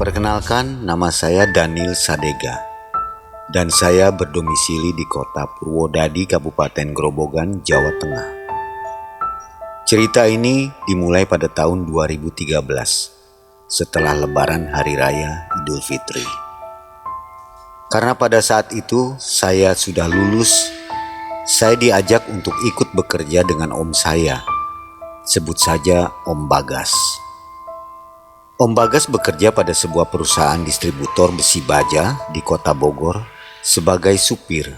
Perkenalkan, nama saya Daniel Sadega dan saya berdomisili di kota Purwodadi, Kabupaten Grobogan, Jawa Tengah. Cerita ini dimulai pada tahun 2013 setelah Lebaran Hari Raya Idul Fitri. Karena pada saat itu saya sudah lulus, saya diajak untuk ikut bekerja dengan om saya, sebut saja Om Bagas. Om Bagas bekerja pada sebuah perusahaan distributor besi baja di kota Bogor sebagai supir.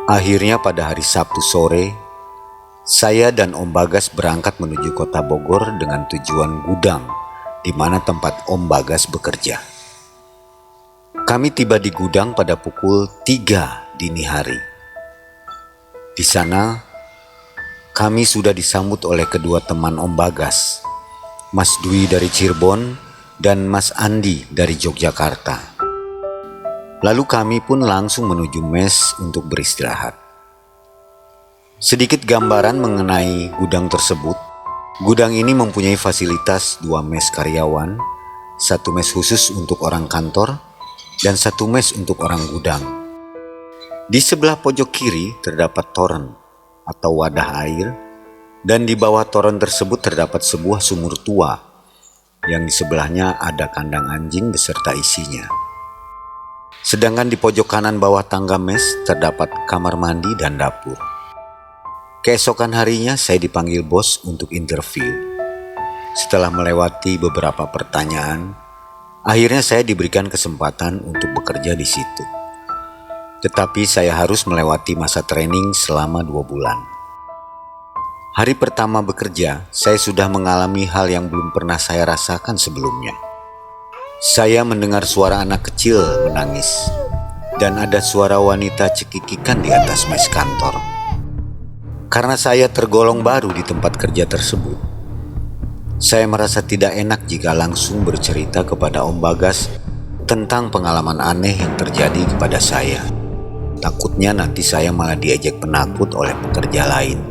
Akhirnya pada hari Sabtu sore, saya dan Om Bagas berangkat menuju kota Bogor dengan tujuan gudang di mana tempat Om Bagas bekerja. Kami tiba di gudang pada pukul 3 dini hari. Di sana, kami sudah disambut oleh kedua teman Om Bagas, Mas Dwi dari Cirebon dan Mas Andi dari Yogyakarta. Lalu kami pun langsung menuju mes untuk beristirahat. Sedikit gambaran mengenai gudang tersebut. Gudang ini mempunyai fasilitas 2 mes karyawan, 1 mes khusus untuk orang kantor, dan 1 mes untuk orang gudang. Di sebelah pojok kiri terdapat toren atau wadah air, dan di bawah toren tersebut terdapat sebuah sumur tua yang di sebelahnya ada kandang anjing beserta isinya. Sedangkan di pojok kanan bawah tangga mes terdapat kamar mandi dan dapur. Keesokan harinya saya dipanggil bos untuk interview. Setelah melewati beberapa pertanyaan, akhirnya saya diberikan kesempatan untuk bekerja di situ. Tetapi saya harus melewati masa training selama 2 bulan. Hari pertama bekerja, saya sudah mengalami hal yang belum pernah saya rasakan sebelumnya. Saya mendengar suara anak kecil menangis, dan ada suara wanita cekikikan di atas mes kantor. Karena saya tergolong baru di tempat kerja tersebut, saya merasa tidak enak jika langsung bercerita kepada Om Bagas tentang pengalaman aneh yang terjadi kepada saya. Takutnya nanti saya malah diejek penakut oleh pekerja lain.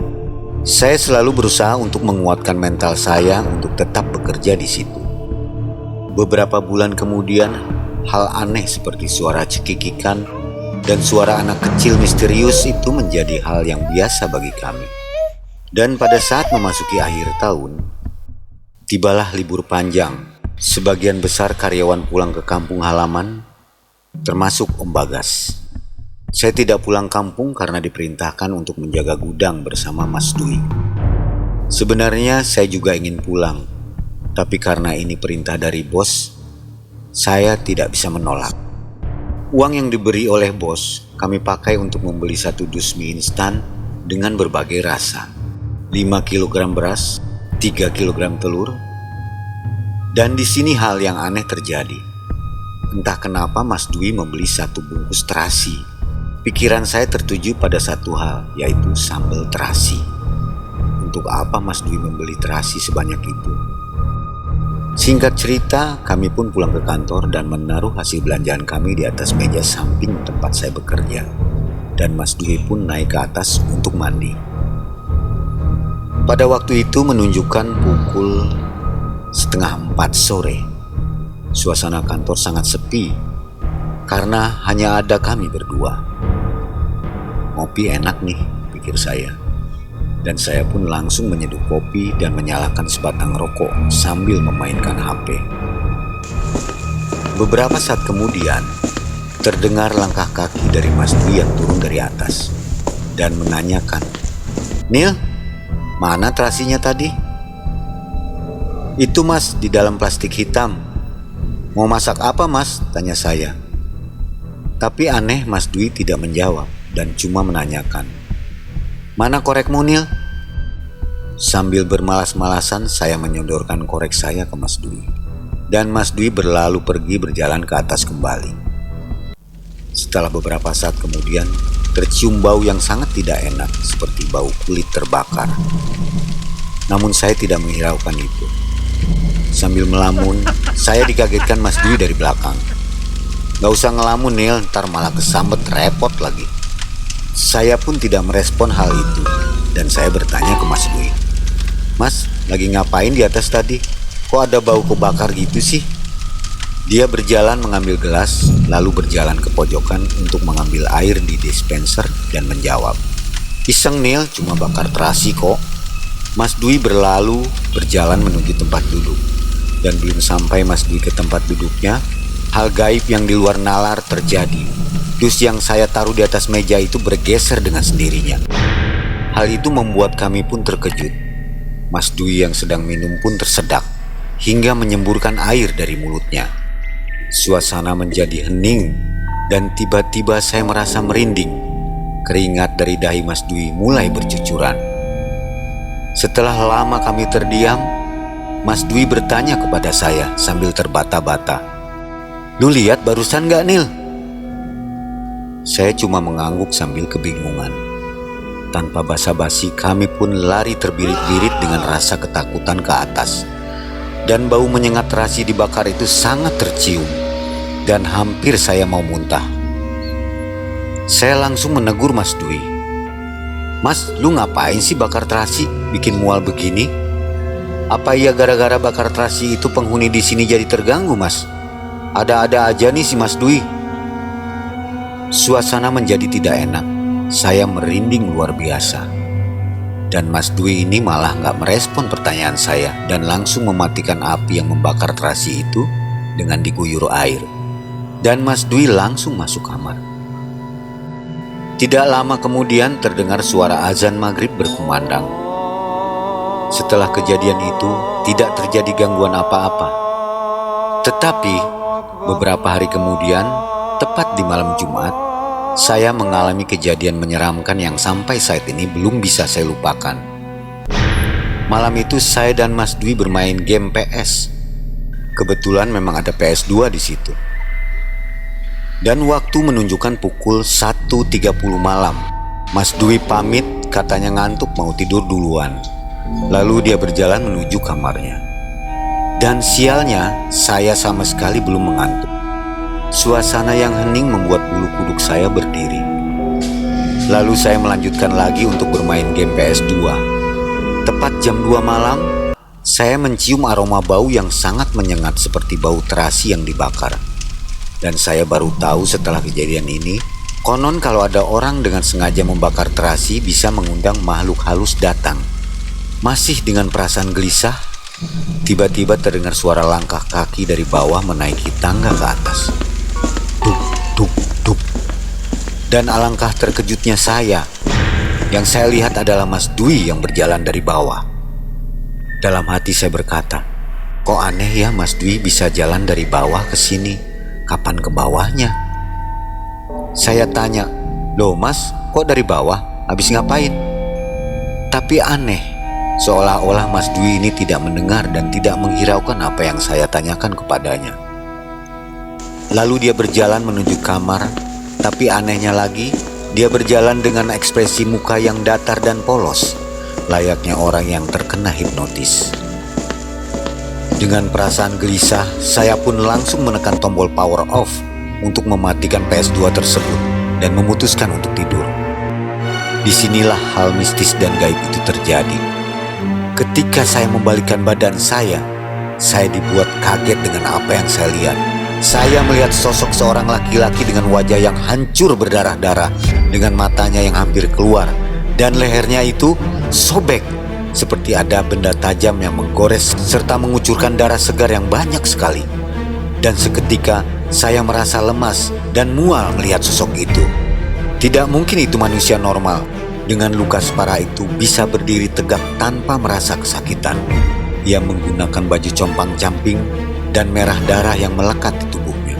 Saya selalu berusaha untuk menguatkan mental saya untuk tetap bekerja di situ. Beberapa bulan kemudian, hal aneh seperti suara cekikikan dan suara anak kecil misterius itu menjadi hal yang biasa bagi kami. Dan pada saat memasuki akhir tahun, tibalah libur panjang. Sebagian besar karyawan pulang ke kampung halaman, termasuk Om Bagas. Saya tidak pulang kampung karena diperintahkan untuk menjaga gudang bersama Mas Dwi. Sebenarnya saya juga ingin pulang, tapi karena ini perintah dari bos, saya tidak bisa menolak. Uang yang diberi oleh bos, kami pakai untuk membeli 1 dus mie instan dengan berbagai rasa. 5 kg beras, 3 kg telur. Dan di sini hal yang aneh terjadi. Entah kenapa Mas Dwi membeli 1 bungkus terasi. Pikiran saya tertuju pada satu hal, yaitu sambal terasi. Untuk apa Mas Dwi membeli terasi sebanyak itu? Singkat cerita, kami pun pulang ke kantor dan menaruh hasil belanjaan kami di atas meja samping tempat saya bekerja. Dan Mas Dwi pun naik ke atas untuk mandi. Pada waktu itu menunjukkan pukul 3:30 sore. Suasana kantor sangat sepi karena hanya ada kami berdua. Ngopi enak nih, pikir saya. Dan saya pun langsung menyeduh kopi dan menyalakan sebatang rokok sambil memainkan HP. Beberapa saat kemudian, terdengar langkah kaki dari Mas Dwi yang turun dari atas dan menanyakan, "Nil, mana terasinya tadi?" "Itu Mas, di dalam plastik hitam." "Mau masak apa Mas?" tanya saya. Tapi aneh, Mas Dwi tidak menjawab dan cuma menanyakan, "Mana korekmu Nil?" Sambil bermalas-malasan saya menyodorkan korek saya ke Mas Dwi. Dan Mas Dwi berlalu pergi berjalan ke atas kembali. Setelah beberapa saat kemudian, tercium bau yang sangat tidak enak seperti bau kulit terbakar. Namun saya tidak menghiraukan itu. Sambil melamun, saya dikagetkan Mas Dwi dari belakang. "Gak usah ngelamun Nil, ntar malah kesambet repot lagi." Saya pun tidak merespon hal itu dan saya bertanya ke Mas Dwi, "Mas, lagi ngapain di atas tadi? kok ada bau kebakar gitu sih? Dia berjalan mengambil gelas, lalu berjalan ke pojokan untuk mengambil air di dispenser dan menjawab, "Iseng Nil, cuma bakar terasi kok." Mas Dwi berlalu berjalan menuju tempat duduk. Dan belum sampai Mas Dwi ke tempat duduknya, hal gaib yang di luar nalar terjadi. Dus yang saya taruh di atas meja itu bergeser dengan sendirinya. Hal itu membuat kami pun terkejut. Mas Dwi yang sedang minum pun tersedak hingga menyemburkan air dari mulutnya. Suasana menjadi hening dan tiba-tiba saya merasa merinding. Keringat dari dahi Mas Dwi mulai bercucuran. Setelah lama kami terdiam, Mas Dwi bertanya kepada saya sambil terbata-bata, "Lu lihat barusan gak, Nil?" Saya cuma mengangguk sambil kebingungan. Tanpa basa-basi kami pun lari terbirit-birit dengan rasa ketakutan ke atas. Dan bau menyengat terasi dibakar itu sangat tercium. Dan hampir saya mau muntah. Saya langsung menegur Mas Dwi, "Mas, lu ngapain sih bakar terasi? Bikin mual begini? Apa iya gara-gara bakar terasi itu penghuni di sini jadi terganggu, Mas? Ada-ada aja nih si Mas Dwi." Suasana menjadi tidak enak. Saya merinding luar biasa. Dan Mas Dwi ini malah gak merespon pertanyaan saya dan langsung mematikan api yang membakar terasi itu dengan diguyur air. Dan Mas Dwi langsung masuk kamar. Tidak lama kemudian terdengar suara azan maghrib berkumandang. Setelah kejadian itu tidak terjadi gangguan apa-apa. Tetapi beberapa hari kemudian, tepat di malam Jumat, saya mengalami kejadian menyeramkan yang sampai saat ini belum bisa saya lupakan. Malam itu saya dan Mas Dwi bermain game PS. Kebetulan memang ada PS2 di situ. Dan waktu menunjukkan pukul 1.30 malam. Mas Dwi pamit, katanya ngantuk mau tidur duluan. Lalu dia berjalan menuju kamarnya. Dan sialnya, saya sama sekali belum mengantuk. Suasana yang hening membuat bulu kuduk saya berdiri. Lalu saya melanjutkan lagi untuk bermain game PS2. Tepat jam 2 malam, saya mencium aroma bau yang sangat menyengat seperti bau terasi yang dibakar. Dan saya baru tahu setelah kejadian ini, konon kalau ada orang dengan sengaja membakar terasi bisa mengundang makhluk halus datang. Masih dengan perasaan gelisah, tiba-tiba terdengar suara langkah kaki dari bawah menaiki tangga ke atas. Duk, duk, duk. Dan alangkah terkejutnya saya. Yang saya lihat adalah Mas Dwi yang berjalan dari bawah. Dalam hati saya berkata, "Kok aneh ya Mas Dwi bisa jalan dari bawah ke sini? Kapan ke bawahnya?" Saya tanya, "Loh Mas, kok dari bawah? Habis ngapain?" Tapi aneh, seolah-olah Mas Dwi ini tidak mendengar dan tidak menghiraukan apa yang saya tanyakan kepadanya. Lalu dia berjalan menuju kamar, tapi anehnya lagi, dia berjalan dengan ekspresi muka yang datar dan polos, layaknya orang yang terkena hipnotis. Dengan perasaan gelisah, saya pun langsung menekan tombol power off untuk mematikan PS2 tersebut dan memutuskan untuk tidur. Disinilah hal mistis dan gaib itu terjadi. Ketika saya membalikkan badan saya dibuat kaget dengan apa yang saya lihat. Saya melihat sosok seorang laki-laki dengan wajah yang hancur berdarah-darah, dengan matanya yang hampir keluar, dan lehernya itu sobek, seperti ada benda tajam yang menggores serta mengucurkan darah segar yang banyak sekali. Dan seketika saya merasa lemas dan mual melihat sosok itu. Tidak mungkin itu manusia normal dengan luka separah itu bisa berdiri tegak tanpa merasa kesakitan. Ia menggunakan baju compang-camping dan merah darah yang melekat di tubuhnya.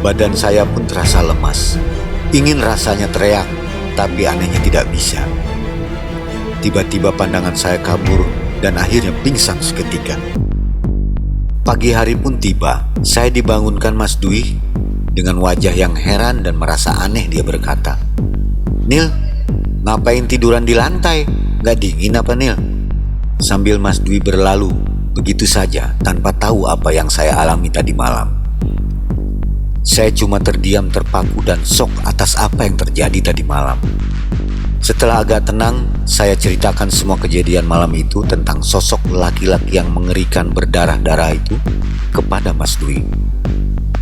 Badan saya pun terasa lemas. Ingin rasanya teriak, tapi anehnya tidak bisa. Tiba-tiba pandangan saya kabur dan akhirnya pingsan seketika. Pagi hari pun tiba. Saya dibangunkan Mas Dwi dengan wajah yang heran dan merasa aneh. Dia berkata, "Nil, ngapain tiduran di lantai? Gak dingin apa Nil?" Sambil Mas Dwi berlalu begitu saja tanpa tahu apa yang saya alami tadi malam. Saya cuma terdiam terpaku dan shock atas apa yang terjadi tadi malam. Setelah agak tenang, saya ceritakan semua kejadian malam itu tentang sosok laki-laki yang mengerikan berdarah-darah itu kepada Mas Dwi.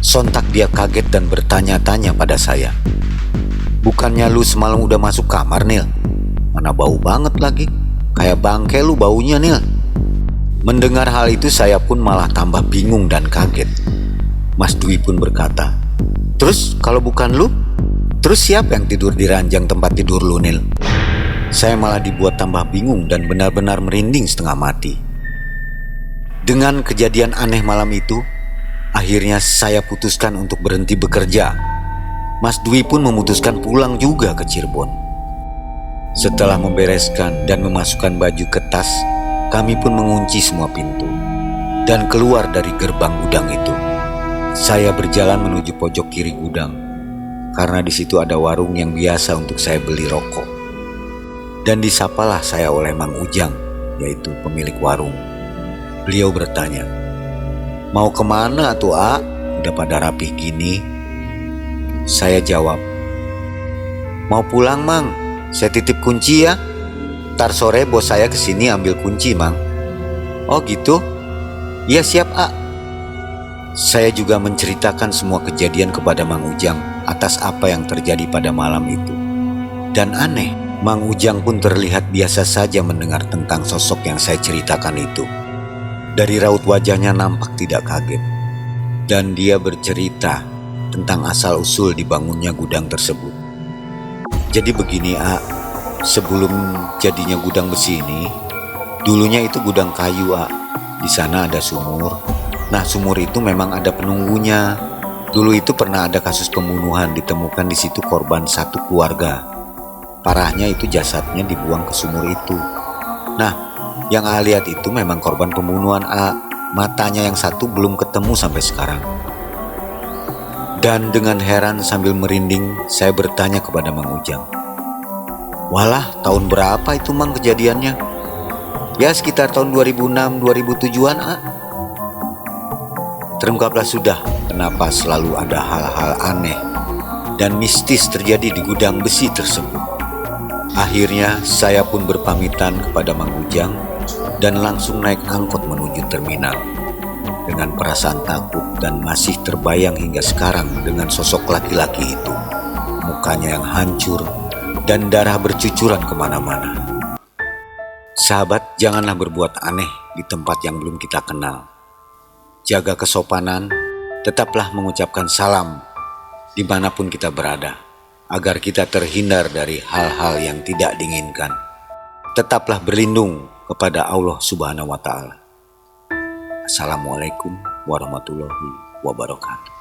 Sontak dia kaget dan bertanya-tanya pada saya, "Bukannya lu semalam udah masuk kamar, Nil? Mana bau banget lagi, kayak bangke lu baunya, Nil." Mendengar hal itu saya pun malah tambah bingung dan kaget. Mas Dwi pun berkata, "Terus kalau bukan lu, terus siapa yang tidur di ranjang tempat tidur lu, Nil?" Saya malah dibuat tambah bingung dan benar-benar merinding setengah mati. Dengan kejadian aneh malam itu, akhirnya saya putuskan untuk berhenti bekerja. Mas Dwi pun memutuskan pulang juga ke Cirebon. Setelah membereskan dan memasukkan baju ke tas, kami pun mengunci semua pintu dan keluar dari gerbang gudang itu. Saya berjalan menuju pojok kiri gudang, karena di situ ada warung yang biasa untuk saya beli rokok. Dan disapalah saya oleh Mang Ujang, yaitu pemilik warung. Beliau bertanya, "Mau kemana tuh, A? Udah pada rapih gini?" Saya jawab, "Mau pulang, Mang. Saya titip kunci ya. Ntar sore bos saya kesini ambil kunci, Mang." "Oh gitu? Iya siap, A." Saya juga menceritakan semua kejadian kepada Mang Ujang atas apa yang terjadi pada malam itu. Dan aneh, Mang Ujang pun terlihat biasa saja mendengar tentang sosok yang saya ceritakan itu. Dari raut wajahnya nampak tidak kaget. Dan dia bercerita tentang asal-usul dibangunnya gudang tersebut. Jadi begini, A. Sebelum jadinya gudang besi ini, dulunya itu gudang kayu, A. Di sana ada sumur. Nah, sumur itu memang ada penunggunya. Dulu itu pernah ada kasus pembunuhan ditemukan di situ korban satu keluarga. Parahnya itu jasadnya dibuang ke sumur itu. Nah, yang A lihat itu memang korban pembunuhan, A. Matanya yang satu belum ketemu sampai sekarang. Dan dengan heran sambil merinding, saya bertanya kepada Mang Ujang, "Walah, tahun berapa itu, Mang, kejadiannya?" "Ya sekitar tahun 2006-2007an, A." Terungkaplah sudah kenapa selalu ada hal-hal aneh dan mistis terjadi di gudang besi tersebut. Akhirnya saya pun berpamitan kepada Mang Ujang dan langsung naik angkot menuju terminal. Dengan perasaan takut dan masih terbayang hingga sekarang dengan sosok laki-laki itu. Mukanya yang hancur dan darah bercucuran kemana-mana. Sahabat, janganlah berbuat aneh di tempat yang belum kita kenal. Jaga kesopanan, tetaplah mengucapkan salam dimanapun kita berada, agar kita terhindar dari hal-hal yang tidak diinginkan. Tetaplah berlindung kepada Allah Subhanahu wa Ta'ala. Assalamualaikum warahmatullahi wabarakatuh.